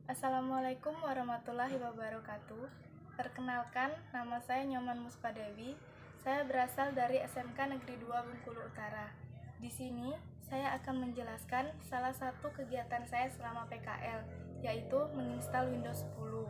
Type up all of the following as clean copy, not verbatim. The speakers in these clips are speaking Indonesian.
Assalamualaikum warahmatullahi wabarakatuh. Perkenalkan, nama saya Nyoman Muspadewi. Saya berasal dari SMK Negeri 2 Bengkulu Utara. Di sini, saya akan menjelaskan salah satu kegiatan saya selama PKL, yaitu menginstal Windows 10.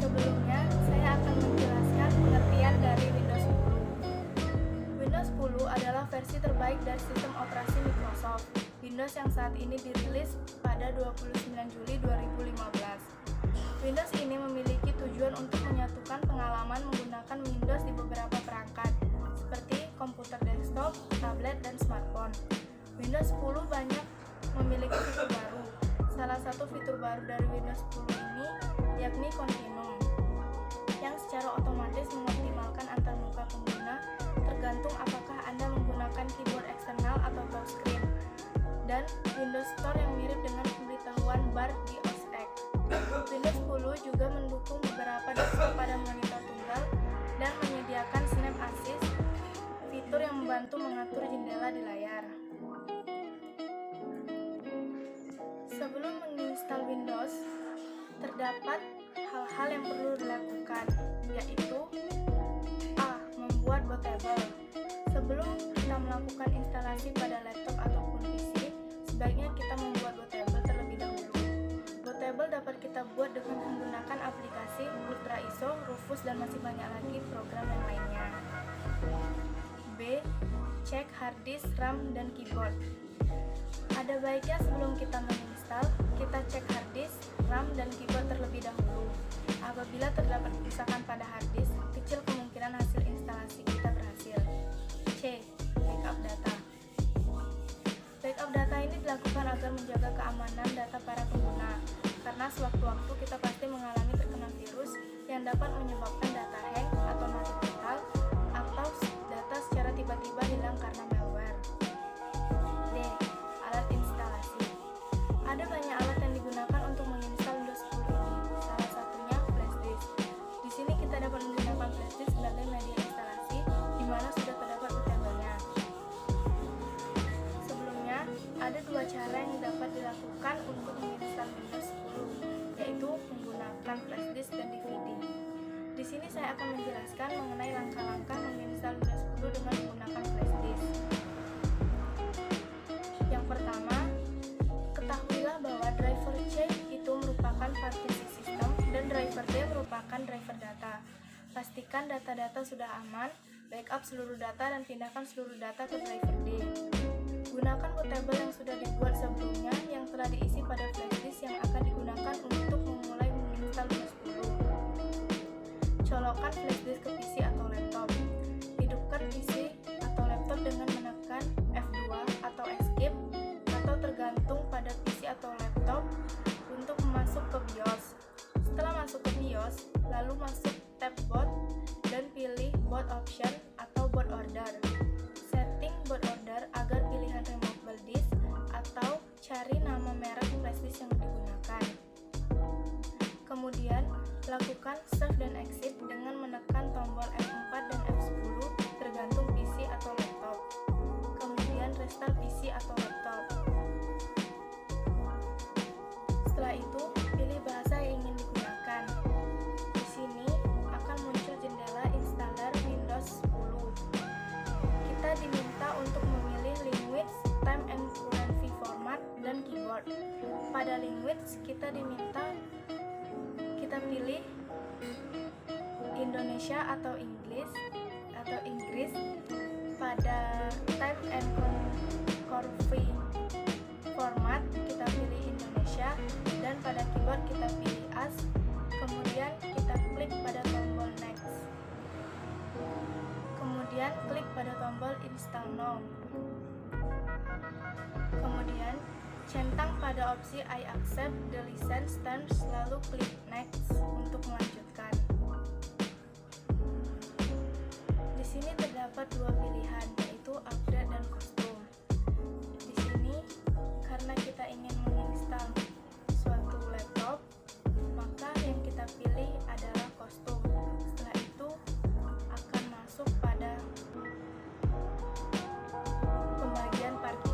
Sebelumnya, saya akan menjelaskan pengertian dari Windows 10. Windows 10 adalah versi terbaik dari sistem operasi Microsoft Windows yang saat ini dirilis pada 29 Juli 2015. Windows ini memiliki tujuan untuk menyatukan pengalaman menggunakan Windows di beberapa perangkat, seperti komputer desktop, tablet, dan smartphone. Windows 10 banyak memiliki fitur baru. Salah satu fitur baru dari Windows 10 ini yakni Continuum, yang secara otomatis mengoptimalkan antarmuka pengguna tergantung apakah Anda menggunakan keyboard eksternal atau touchscreen, dan Windows Store yang mirip dengan pemberitahuan bar di OS X. Windows 10 juga mendukung beberapa desktop pada monitor tunggal dan menyediakan Snap Assist, fitur yang membantu mengatur jendela di layar. Sebelum menginstal Windows, terdapat hal-hal yang perlu dilakukan, yaitu A. Membuat bootable. Sebelum kita melakukan instalasi pada laptop ataupun PC, sebaiknya kita membuat bootable terlebih dahulu. Bootable dapat kita buat dengan menggunakan aplikasi Ultra ISO, Rufus, dan masih banyak lagi program yang lainnya. B. Cek hard disk, RAM, dan keyboard. Ada baiknya sebelum kita menginstal, kita cek hard disk, RAM, dan keyboard terlebih dahulu. Apabila terdapat kerusakan pada hard disk, kecil kemungkinan hasil instalasi kita berhasil. C. Backup data. Backup data ini dilakukan agar menjaga keamanan data para pengguna, karena sewaktu-waktu kita pasti mengalami terkena virus yang dapat menyebabkan data hang atau mati total, atau data secara tiba-tiba hilang karena malware. D. Alat instalasi. Ada banyak alat yang digunakan untuk menginstal Windows 10 ini. Salah satunya flash disk. Di sini kita dapat menggunakan flash disk sebagai media instalasi, di mana sudah terdapat bootable-nya. Sebelumnya, ada dua cara yang dapat dilakukan untuk menginstal Windows 10, yaitu menggunakan flash disk dan DVD. Di sini saya akan menjelaskan mengenai langkah-langkah menginstal Windows 10 dengan menggunakan flash disk. Yang pertama, ketahuilah bahwa driver C itu merupakan partisi sistem dan driver D merupakan driver data. Pastikan data-data sudah aman, backup seluruh data dan pindahkan seluruh data ke driver D. Gunakan bootable yang sudah dibuat sebelumnya yang telah diisi pada flash disk yang akan digunakan untuk memulai menginstal Windows 10. Colokkan flash disk ke PC atau laptop. Hidupkan PC atau laptop dengan menekan F2 atau Escape, atau tergantung pada PC atau laptop, untuk masuk ke BIOS. Setelah masuk ke BIOS, lalu masuk tab boot dan pilih boot option atau boot order. Setting boot order agar pilihan removable disk atau cari nama merek flash disk yang digunakan. Kemudian, lakukan save dan exit dengan menekan tombol F4 dan F10 tergantung PC atau laptop. Kemudian restart PC atau laptop. Setelah itu, pilih bahasa yang ingin digunakan. Di sini akan muncul jendela installer Windows 10. Kita diminta untuk memilih language, time and currency format, dan keyboard. Pada language, kita pilih Indonesia atau Inggris. Pada type and currency format, kita pilih Indonesia, dan pada keyboard kita pilih AS. Kemudian kita klik pada tombol next. Kemudian klik pada tombol install now. Kemudian centang pada opsi I accept the license terms, lalu klik next untuk melanjutkan. Di sini terdapat dua pilihan, yaitu upgrade dan custom. Di sini karena kita ingin menginstal suatu laptop, maka yang kita pilih adalah custom. Setelah itu akan masuk pada pembagian parkir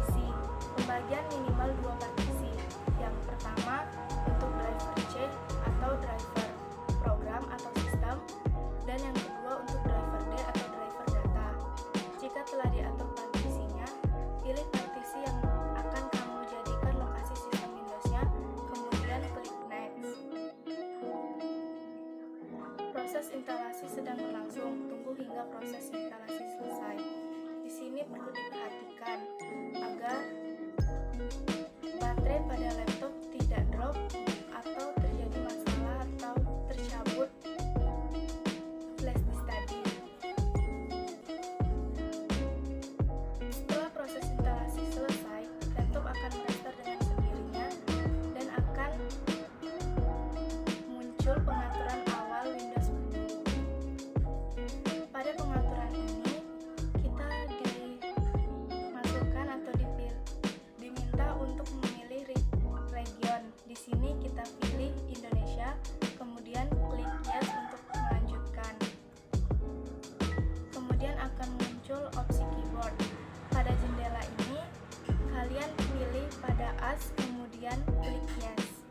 ini perlu diperhatikan agar baterai pada laptop tidak drop atau terjadi masalah atau tercabut flash disk tadi. Setelah proses instalasi selesai, laptop akan merestart dengan sendirinya dan akan muncul pengaturan awal Windows 10. Pada pengaturan ini, kita dimasukkan atau diminta untuk memilih region. Di sini kita pilih Indonesia, kemudian klik yes untuk melanjutkan. Kemudian akan muncul opsi keyboard. Pada jendela ini, kalian pilih pada as, kemudian klik yes.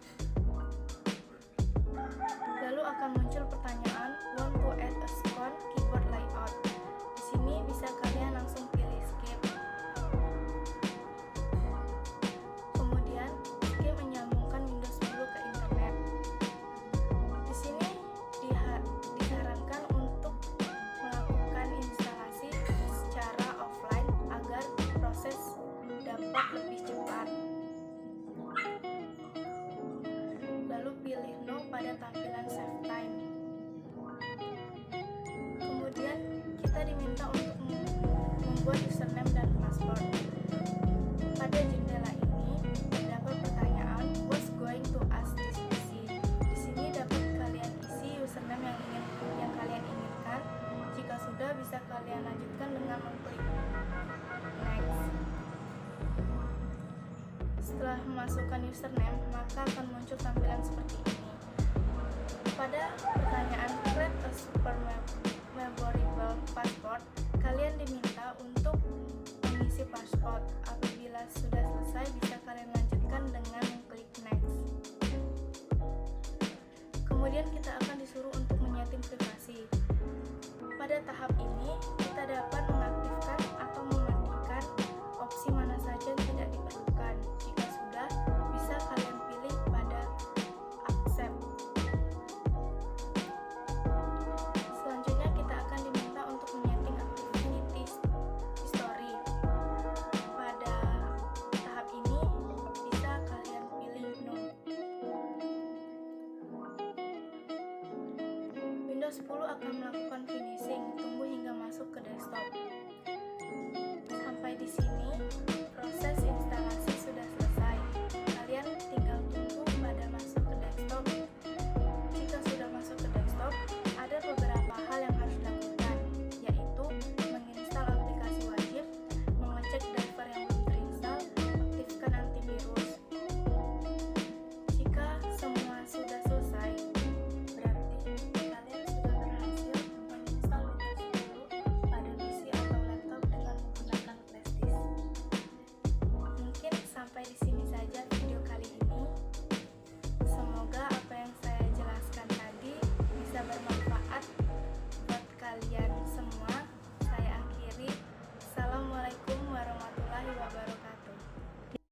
Lalu akan muncul pertanyaan want to add a second keyboard layout. Di sini bisa kalian langsung pilih skip. Kemudian skip menyambungkan Windows 10 ke internet. Di sini disarankan untuk melakukan instalasi secara offline agar proses dapat lebih cepat. Lalu pilih no pada tampilan save time. Kemudian kita diminta untuk membuat username dan password. Pada jendela ini terdapat pertanyaan who's going to ask this PC. Di sini dapat kalian isi username yang kalian inginkan. Jika sudah, bisa kalian lanjutkan dengan mengklik next. Setelah memasukkan username, maka akan muncul tampilan seperti ini. Pada pertanyaan create a super memorable password, kalian diminta untuk mengisi password. Apabila sudah selesai, bisa kalian lanjutkan dengan mengklik next. Kemudian kita akan disuruh untuk menyeting privasi. Pada tahap ini, kita dapat mengaktifkan atau mematikan opsi mana saja yang tidak diperlukan. Jika sudah, bisa kalian pilih pada accept. Selanjutnya kita akan diminta untuk menyeting activity history. Pada tahap ini bisa kalian pilih no. Windows 10 akan melakukan finishing, tunggu hingga masuk ke desktop.